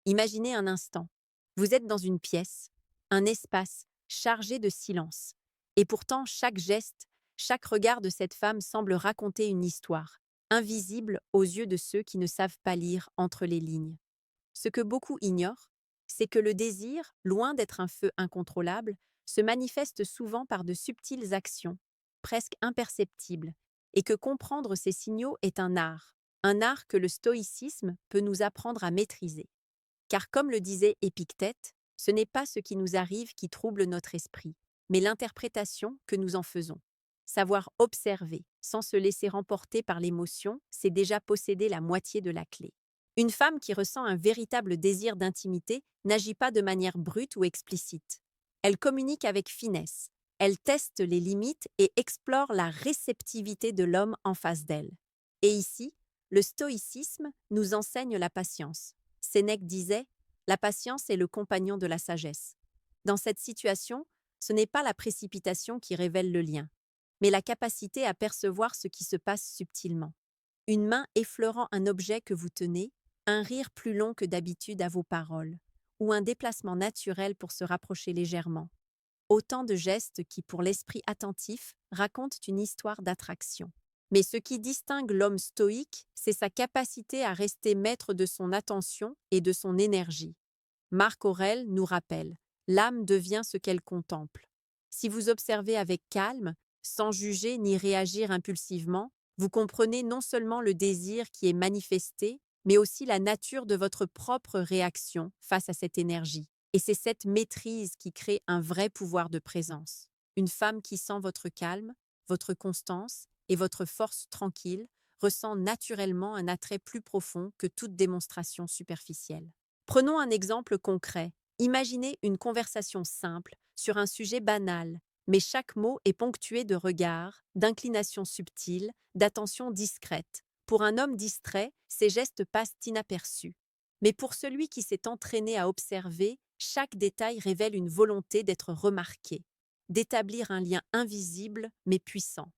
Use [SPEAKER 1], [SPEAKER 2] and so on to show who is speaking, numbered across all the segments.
[SPEAKER 1] Imaginez un instant. Vous êtes dans une pièce, un espace chargé de silence. Et pourtant, chaque geste, chaque regard de cette femme semble raconter une histoire, invisible aux yeux de ceux qui ne savent pas lire entre les lignes. Ce que beaucoup ignorent, c'est que le désir, loin d'être un feu incontrôlable, se manifeste souvent par de subtiles actions, presque imperceptibles, et que comprendre ces signaux est un art que le stoïcisme peut nous apprendre à maîtriser. Car comme le disait Épictète, ce n'est pas ce qui nous arrive qui trouble notre esprit, mais l'interprétation que nous en faisons. Savoir observer, sans se laisser remporter par l'émotion, c'est déjà posséder la moitié de la clé. Une femme qui ressent un véritable désir d'intimité n'agit pas de manière brute ou explicite. Elle communique avec finesse, elle teste les limites et explore la réceptivité de l'homme en face d'elle. Et ici, le stoïcisme nous enseigne la patience. Sénèque disait « La patience est le compagnon de la sagesse ». Dans cette situation, ce n'est pas la précipitation qui révèle le lien, mais la capacité à percevoir ce qui se passe subtilement. Une main effleurant un objet que vous tenez, un rire plus long que d'habitude à vos paroles, ou un déplacement naturel pour se rapprocher légèrement. Autant de gestes qui, pour l'esprit attentif, racontent une histoire d'attraction. Mais ce qui distingue l'homme stoïque, c'est sa capacité à rester maître de son attention et de son énergie. Marc Aurèle nous rappelle, l'âme devient ce qu'elle contemple. Si vous observez avec calme, sans juger ni réagir impulsivement, vous comprenez non seulement le désir qui est manifesté, mais aussi la nature de votre propre réaction face à cette énergie. Et c'est cette maîtrise qui crée un vrai pouvoir de présence. Une femme qui sent votre calme, votre constance et votre force tranquille ressent naturellement un attrait plus profond que toute démonstration superficielle. Prenons un exemple concret. Imaginez une conversation simple sur un sujet banal, mais chaque mot est ponctué de regards, d'inclinations subtiles, d'attentions discrètes. Pour un homme distrait, ces gestes passent inaperçus. Mais pour celui qui s'est entraîné à observer, chaque détail révèle une volonté d'être remarqué, d'établir un lien invisible mais puissant.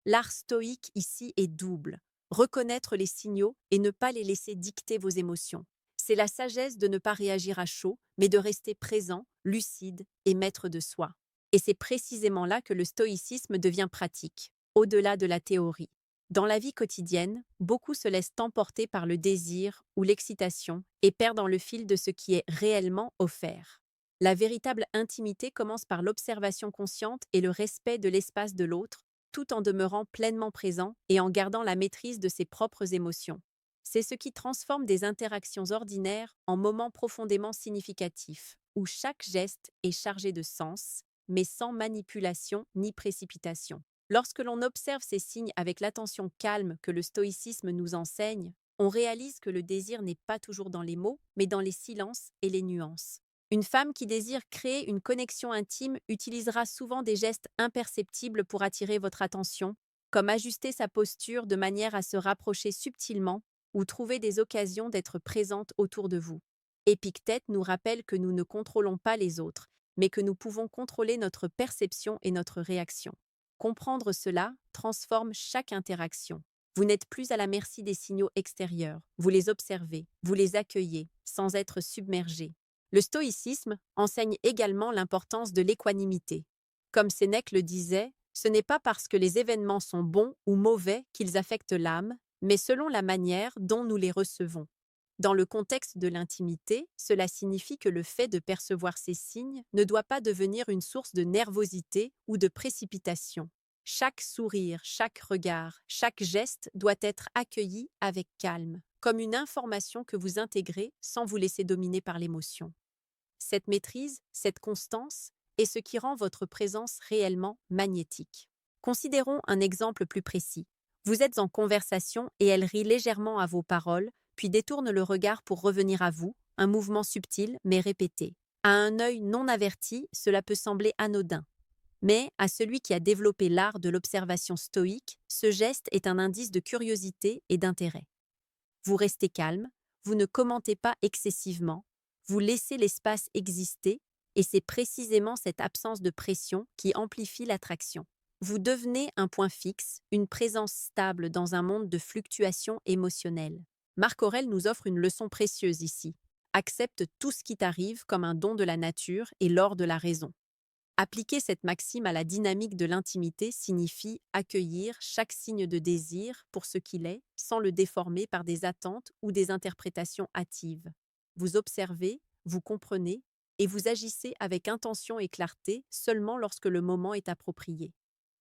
[SPEAKER 1] L'art stoïque ici est double. Reconnaître les signaux et ne pas les laisser dicter vos émotions. C'est la sagesse de ne pas réagir à chaud, mais de rester présent, lucide et maître de soi. Et c'est précisément là que le stoïcisme devient pratique, au-delà de la théorie. Dans la vie quotidienne, beaucoup se laissent emporter par le désir ou l'excitation et perdent le fil de ce qui est réellement offert. La véritable intimité commence par l'observation consciente et le respect de l'espace de l'autre, tout en demeurant pleinement présent et en gardant la maîtrise de ses propres émotions. C'est ce qui transforme des interactions ordinaires en moments profondément significatifs, où chaque geste est chargé de sens, mais sans manipulation ni précipitation. Lorsque l'on observe ces signes avec l'attention calme que le stoïcisme nous enseigne, on réalise que le désir n'est pas toujours dans les mots, mais dans les silences et les nuances. Une femme qui désire créer une connexion intime utilisera souvent des gestes imperceptibles pour attirer votre attention, comme ajuster sa posture de manière à se rapprocher subtilement ou trouver des occasions d'être présente autour de vous. Épictète nous rappelle que nous ne contrôlons pas les autres, mais que nous pouvons contrôler notre perception et notre réaction. Comprendre cela transforme chaque interaction. Vous n'êtes plus à la merci des signaux extérieurs, vous les observez, vous les accueillez, sans être submergé. Le stoïcisme enseigne également l'importance de l'équanimité. Comme Sénèque le disait, ce n'est pas parce que les événements sont bons ou mauvais qu'ils affectent l'âme, mais selon la manière dont nous les recevons. Dans le contexte de l'intimité, cela signifie que le fait de percevoir ces signes ne doit pas devenir une source de nervosité ou de précipitation. Chaque sourire, chaque regard, chaque geste doit être accueilli avec calme, comme une information que vous intégrez sans vous laisser dominer par l'émotion. Cette maîtrise, cette constance, est ce qui rend votre présence réellement magnétique. Considérons un exemple plus précis. Vous êtes en conversation et elle rit légèrement à vos paroles, puis détourne le regard pour revenir à vous, un mouvement subtil mais répété. À un œil non averti, cela peut sembler anodin. Mais à celui qui a développé l'art de l'observation stoïque, ce geste est un indice de curiosité et d'intérêt. Vous restez calme, vous ne commentez pas excessivement, vous laissez l'espace exister, et c'est précisément cette absence de pression qui amplifie l'attraction. Vous devenez un point fixe, une présence stable dans un monde de fluctuations émotionnelles. Marc Aurèle nous offre une leçon précieuse ici. Accepte tout ce qui t'arrive comme un don de la nature et l'or de la raison. Appliquer cette maxime à la dynamique de l'intimité signifie accueillir chaque signe de désir pour ce qu'il est, sans le déformer par des attentes ou des interprétations hâtives. Vous observez, vous comprenez, et vous agissez avec intention et clarté seulement lorsque le moment est approprié.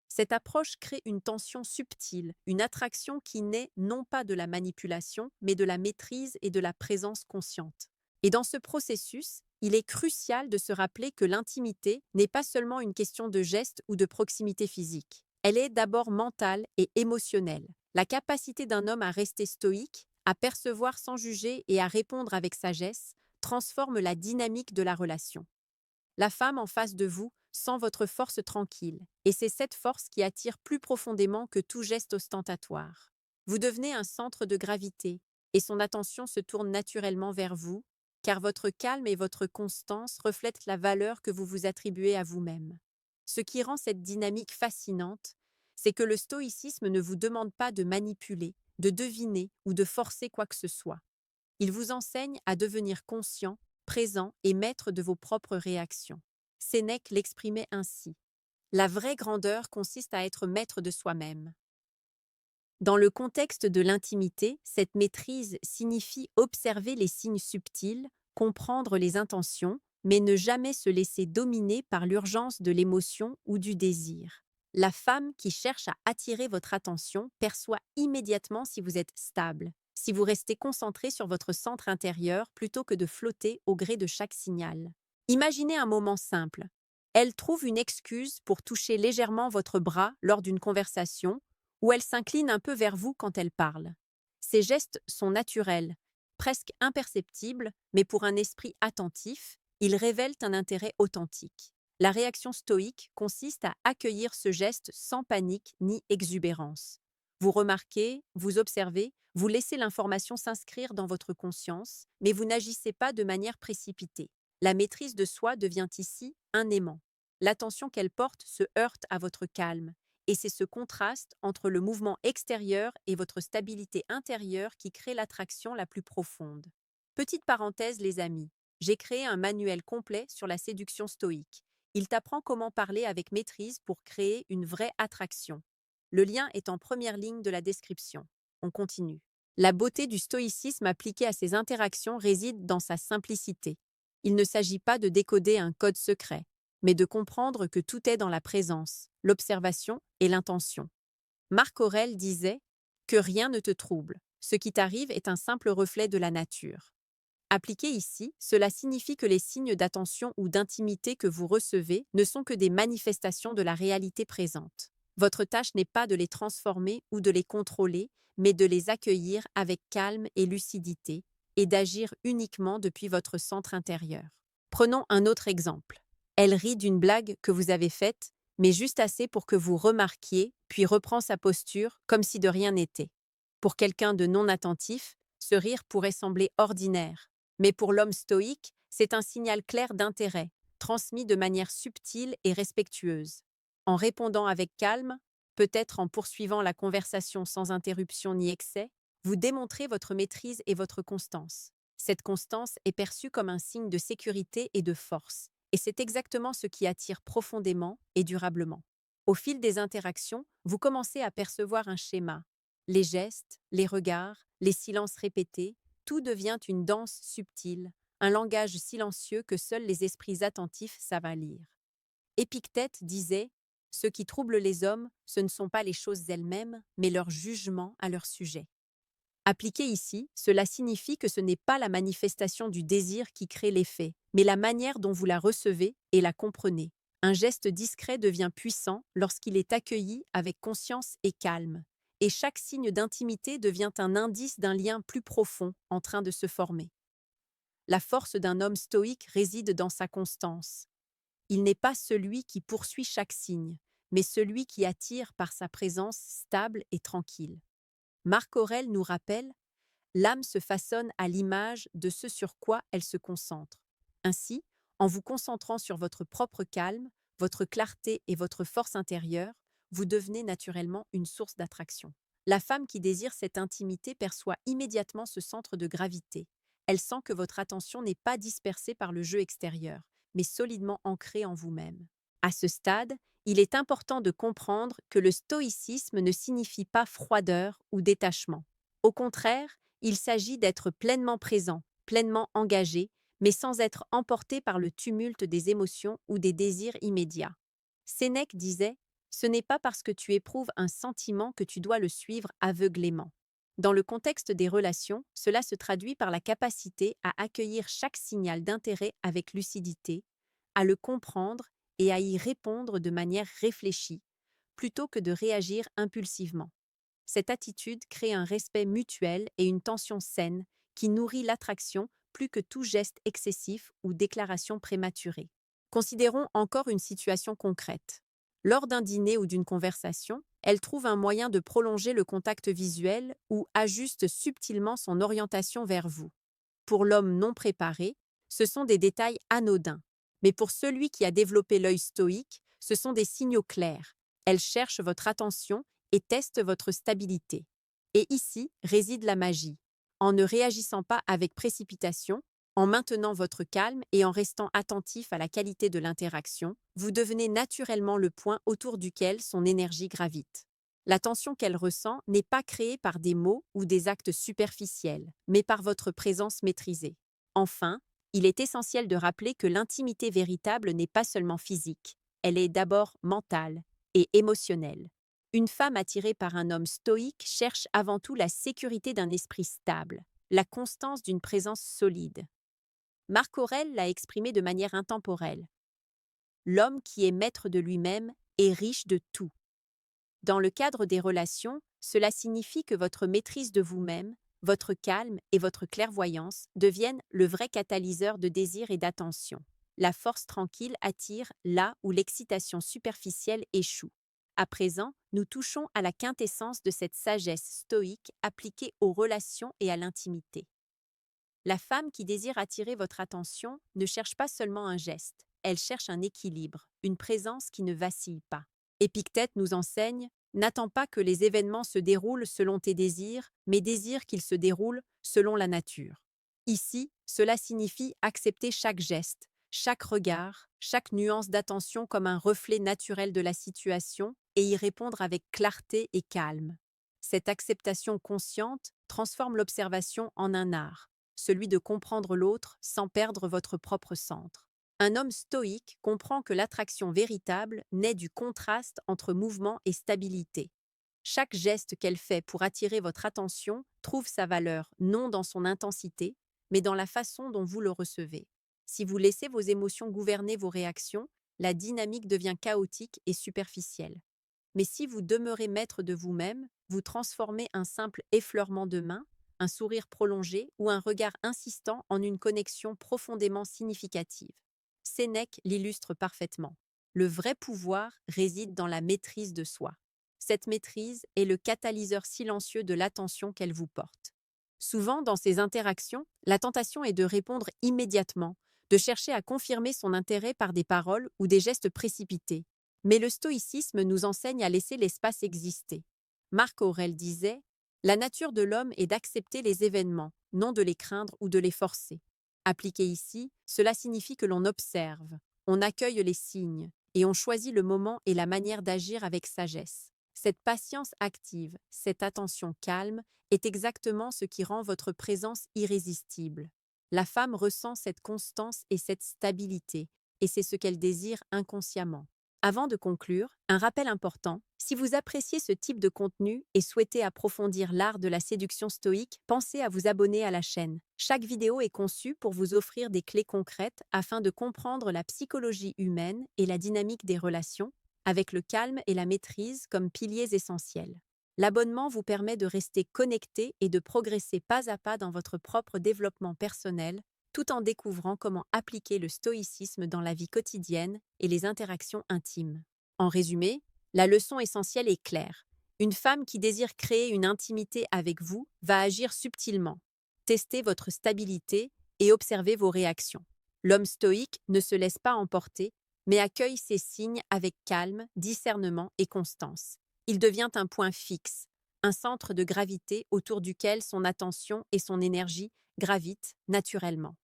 [SPEAKER 1] Cette approche crée une tension subtile, une attraction qui naît non pas de la manipulation, mais de la maîtrise et de la présence consciente. Et dans ce processus, il est crucial de se rappeler que l'intimité n'est pas seulement une question de geste ou de proximité physique. Elle est d'abord mentale et émotionnelle. La capacité d'un homme à rester stoïque, à percevoir sans juger et à répondre avec sagesse transforme la dynamique de la relation. La femme en face de vous sent votre force tranquille, et c'est cette force qui attire plus profondément que tout geste ostentatoire. Vous devenez un centre de gravité, et son attention se tourne naturellement vers vous, car votre calme et votre constance reflètent la valeur que vous vous attribuez à vous-même. Ce qui rend cette dynamique fascinante, c'est que le stoïcisme ne vous demande pas de manipuler, de deviner ou de forcer quoi que ce soit. Il vous enseigne à devenir conscient, présent et maître de vos propres réactions. Sénèque l'exprimait ainsi. La vraie grandeur consiste à être maître de soi-même. Dans le contexte de l'intimité, cette maîtrise signifie observer les signes subtils, comprendre les intentions, mais ne jamais se laisser dominer par l'urgence de l'émotion ou du désir. La femme qui cherche à attirer votre attention perçoit immédiatement si vous êtes stable, si vous restez concentré sur votre centre intérieur plutôt que de flotter au gré de chaque signal. Imaginez un moment simple. Elle trouve une excuse pour toucher légèrement votre bras lors d'une conversation ou elle s'incline un peu vers vous quand elle parle. Ces gestes sont naturels, presque imperceptibles, mais pour un esprit attentif, ils révèlent un intérêt authentique. La réaction stoïque consiste à accueillir ce geste sans panique ni exubérance. Vous remarquez, vous observez, vous laissez l'information s'inscrire dans votre conscience, mais vous n'agissez pas de manière précipitée. La maîtrise de soi devient ici un aimant. L'attention qu'elle porte se heurte à votre calme, et c'est ce contraste entre le mouvement extérieur et votre stabilité intérieure qui crée l'attraction la plus profonde. Petite parenthèse, les amis, j'ai créé un manuel complet sur la séduction stoïque. Il t'apprend comment parler avec maîtrise pour créer une vraie attraction. Le lien est en première ligne de la description. On continue. La beauté du stoïcisme appliqué à ces interactions réside dans sa simplicité. Il ne s'agit pas de décoder un code secret, mais de comprendre que tout est dans la présence, l'observation et l'intention. Marc Aurèle disait « Que rien ne te trouble, ce qui t'arrive est un simple reflet de la nature ». Appliqué ici, cela signifie que les signes d'attention ou d'intimité que vous recevez ne sont que des manifestations de la réalité présente. Votre tâche n'est pas de les transformer ou de les contrôler, mais de les accueillir avec calme et lucidité, et d'agir uniquement depuis votre centre intérieur. Prenons un autre exemple. Elle rit d'une blague que vous avez faite, mais juste assez pour que vous remarquiez, puis reprend sa posture comme si de rien n'était. Pour quelqu'un de non attentif, ce rire pourrait sembler ordinaire, mais pour l'homme stoïque, c'est un signal clair d'intérêt, transmis de manière subtile et respectueuse. En répondant avec calme, peut-être en poursuivant la conversation sans interruption ni excès, vous démontrez votre maîtrise et votre constance. Cette constance est perçue comme un signe de sécurité et de force, et c'est exactement ce qui attire profondément et durablement. Au fil des interactions, vous commencez à percevoir un schéma. Les gestes, les regards, les silences répétés, tout devient une danse subtile, un langage silencieux que seuls les esprits attentifs savent lire. Épictète disait « Ce qui trouble les hommes, ce ne sont pas les choses elles-mêmes, mais leur jugement à leur sujet ». Appliqué ici, cela signifie que ce n'est pas la manifestation du désir qui crée l'effet, mais la manière dont vous la recevez et la comprenez. Un geste discret devient puissant lorsqu'il est accueilli avec conscience et calme, et chaque signe d'intimité devient un indice d'un lien plus profond en train de se former. La force d'un homme stoïque réside dans sa constance. Il n'est pas celui qui poursuit chaque signe, mais celui qui attire par sa présence stable et tranquille. Marc Aurèle nous rappelle « L'âme se façonne à l'image de ce sur quoi elle se concentre. Ainsi, en vous concentrant sur votre propre calme, votre clarté et votre force intérieure, vous devenez naturellement une source d'attraction. La femme qui désire cette intimité perçoit immédiatement ce centre de gravité. Elle sent que votre attention n'est pas dispersée par le jeu extérieur, mais solidement ancrée en vous-même. À ce stade, il est important de comprendre que le stoïcisme ne signifie pas froideur ou détachement. Au contraire, il s'agit d'être pleinement présent, pleinement engagé, mais sans être emporté par le tumulte des émotions ou des désirs immédiats. Sénèque disait: ce n'est pas parce que tu éprouves un sentiment que tu dois le suivre aveuglément. Dans le contexte des relations, cela se traduit par la capacité à accueillir chaque signal d'intérêt avec lucidité, à le comprendre et à y répondre de manière réfléchie, plutôt que de réagir impulsivement. Cette attitude crée un respect mutuel et une tension saine qui nourrit l'attraction plus que tout geste excessif ou déclaration prématurée. Considérons encore une situation concrète. Lors d'un dîner ou d'une conversation, elle trouve un moyen de prolonger le contact visuel ou ajuste subtilement son orientation vers vous. Pour l'homme non préparé, ce sont des détails anodins. Mais pour celui qui a développé l'œil stoïque, ce sont des signaux clairs. Elle cherche votre attention et teste votre stabilité. Et ici réside la magie. En ne réagissant pas avec précipitation, en maintenant votre calme et en restant attentif à la qualité de l'interaction, vous devenez naturellement le point autour duquel son énergie gravite. La tension qu'elle ressent n'est pas créée par des mots ou des actes superficiels, mais par votre présence maîtrisée. Enfin, il est essentiel de rappeler que l'intimité véritable n'est pas seulement physique, elle est d'abord mentale et émotionnelle. Une femme attirée par un homme stoïque cherche avant tout la sécurité d'un esprit stable, la constance d'une présence solide. Marc Aurèle l'a exprimé de manière intemporelle. L'homme qui est maître de lui-même est riche de tout. Dans le cadre des relations, cela signifie que votre maîtrise de vous-même, votre calme et votre clairvoyance deviennent le vrai catalyseur de désir et d'attention. La force tranquille attire là où l'excitation superficielle échoue. À présent, nous touchons à la quintessence de cette sagesse stoïque appliquée aux relations et à l'intimité. La femme qui désire attirer votre attention ne cherche pas seulement un geste, elle cherche un équilibre, une présence qui ne vacille pas. Épictète nous enseigne: n'attends pas que les événements se déroulent selon tes désirs, mais désire qu'ils se déroulent selon la nature. Ici, cela signifie accepter chaque geste, chaque regard, chaque nuance d'attention comme un reflet naturel de la situation et y répondre avec clarté et calme. Cette acceptation consciente transforme l'observation en un art, celui de comprendre l'autre sans perdre votre propre centre. Un homme stoïque comprend que l'attraction véritable naît du contraste entre mouvement et stabilité. Chaque geste qu'elle fait pour attirer votre attention trouve sa valeur non dans son intensité, mais dans la façon dont vous le recevez. Si vous laissez vos émotions gouverner vos réactions, la dynamique devient chaotique et superficielle. Mais si vous demeurez maître de vous-même, vous transformez un simple effleurement de main, un sourire prolongé ou un regard insistant en une connexion profondément significative. Sénèque l'illustre parfaitement. Le vrai pouvoir réside dans la maîtrise de soi. Cette maîtrise est le catalyseur silencieux de l'attention qu'elle vous porte. Souvent, dans ces interactions, la tentation est de répondre immédiatement, de chercher à confirmer son intérêt par des paroles ou des gestes précipités. Mais le stoïcisme nous enseigne à laisser l'espace exister. Marc Aurèle disait: la nature de l'homme est d'accepter les événements, non de les craindre ou de les forcer. Appliqué ici, cela signifie que l'on observe, on accueille les signes et on choisit le moment et la manière d'agir avec sagesse. Cette patience active, cette attention calme, est exactement ce qui rend votre présence irrésistible. La femme ressent cette constance et cette stabilité, et c'est ce qu'elle désire inconsciemment. Avant de conclure, un rappel important: si vous appréciez ce type de contenu et souhaitez approfondir l'art de la séduction stoïque, pensez à vous abonner à la chaîne. Chaque vidéo est conçue pour vous offrir des clés concrètes afin de comprendre la psychologie humaine et la dynamique des relations, avec le calme et la maîtrise comme piliers essentiels. L'abonnement vous permet de rester connecté et de progresser pas à pas dans votre propre développement personnel, tout en découvrant comment appliquer le stoïcisme dans la vie quotidienne et les interactions intimes. En résumé, la leçon essentielle est claire. Une femme qui désire créer une intimité avec vous va agir subtilement. Testez votre stabilité et observez vos réactions. L'homme stoïque ne se laisse pas emporter, mais accueille ces signes avec calme, discernement et constance. Il devient un point fixe, un centre de gravité autour duquel son attention et son énergie gravitent naturellement.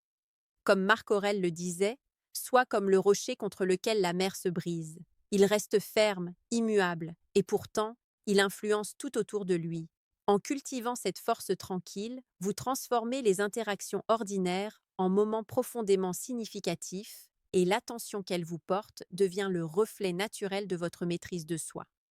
[SPEAKER 1] Comme Marc Aurèle le disait, sois comme le rocher contre lequel la mer se brise. Il reste ferme, immuable, et pourtant, il influence tout autour de lui. En cultivant cette force tranquille, vous transformez les interactions ordinaires en moments profondément significatifs, et l'attention qu'elle vous porte devient le reflet naturel de votre maîtrise de soi.